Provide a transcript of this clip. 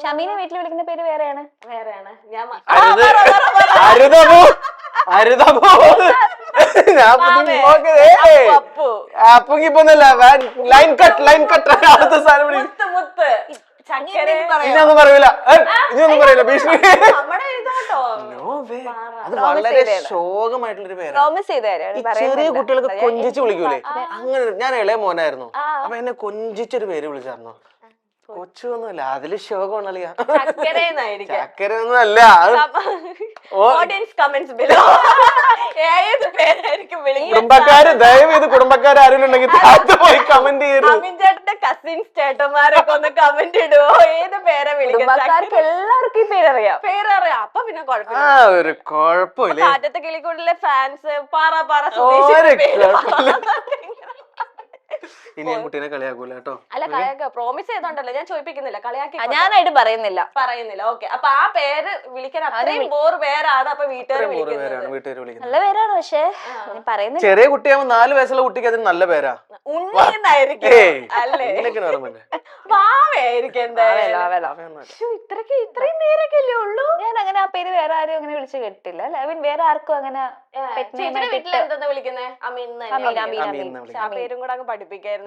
ഷമീനെ വീട്ടിൽ വിളിക്കുന്ന പേര് വേറെയാണ്. ഞാൻ അപ്പൊന്നല്ല ലൈൻ കട്ട് അടുത്ത സാധനം ഇനിയൊന്നും പറയൂല, ഇനിയൊന്നും പറയൂല. ഭീഷണി അത് വളരെ ശോകമായിട്ടുള്ളൊരു പേരാണ്. ചെറിയ കുട്ടികൾക്ക് കൊഞ്ചിച്ച് വിളിക്കൂലേ, അങ്ങനെ. ഞാൻ ഇളയ മോനായിരുന്നു, അപ്പൊ എന്നെ കൊഞ്ചിച്ചൊരു പേര് വിളിച്ചായിരുന്നു. കൊച്ചൊന്നുമല്ല, അതില് ശോകമാണല്ല. ചക്കരയൊന്നും അല്ല. കുടുംബക്കാര് ദയവ് ചെയ്ത് കുടുംബക്കാർ ആരെങ്കിലും ഉണ്ടെങ്കിൽ താഴത്ത് പോയി കമന്റ് ചെയ്യരുത്. ചേട്ടന്റെ കസിൻസ് ചേട്ടന്മാരൊക്കെ ഒന്ന് കമന്റ് ഇടുവോ, ഏത് പേരെ വിളിക്കുന്നത്? എല്ലാവർക്കും ഈ പേരറിയാം. അപ്പൊ പിന്നെ ഒരു കുഴപ്പമില്ല. കാറ്റത്തെ കിളിക്കൂടിലെ ഫാൻസ് പാറ ഇനി ഞാൻ കുട്ടീനെ കളിയാക്കൂല കേട്ടോ. അല്ല, കളിയാക്ക പ്രോമിസ് ചെയ്തോണ്ടല്ലോ, ഞാൻ ചോദിപ്പിക്കുന്നില്ല, കളിയാക്കി ഞാനായിട്ട് പറയുന്നില്ല. ഓക്കെ. അപ്പൊ ആ പേര് വിളിക്കാൻ അത്രയും ബോറ് പേരാണ് അപ്പൊ വീട്ടുകാർ വിളിക്കുന്നത്. നല്ല പേരാണ്, പക്ഷേ പറയുന്നത്. ചെറിയ കുട്ടിയാകുമ്പോ 4 വയസ്സുള്ള കുട്ടിക്ക് അതിന് നല്ല പേരാ. ഉണ്ണിന്നായിരിക്കും അല്ലേ? ഭാവയായിരിക്കും എന്തായാലും. ഇത്രയും പേരൊക്കെ അല്ലേ ഉള്ളൂ. ഞാൻ അങ്ങനെ ആ പേര് വേറെ ആരും അങ്ങനെ വിളിച്ച് കേട്ടില്ല. വേറെ ആർക്കും അങ്ങനെ. വീട്ടിൽ എന്താ വിളിക്കുന്നേ? അമീൻ. ആ പേരും കൂടെ അങ്ങ് പഠിപ്പിക്കായിരുന്നു.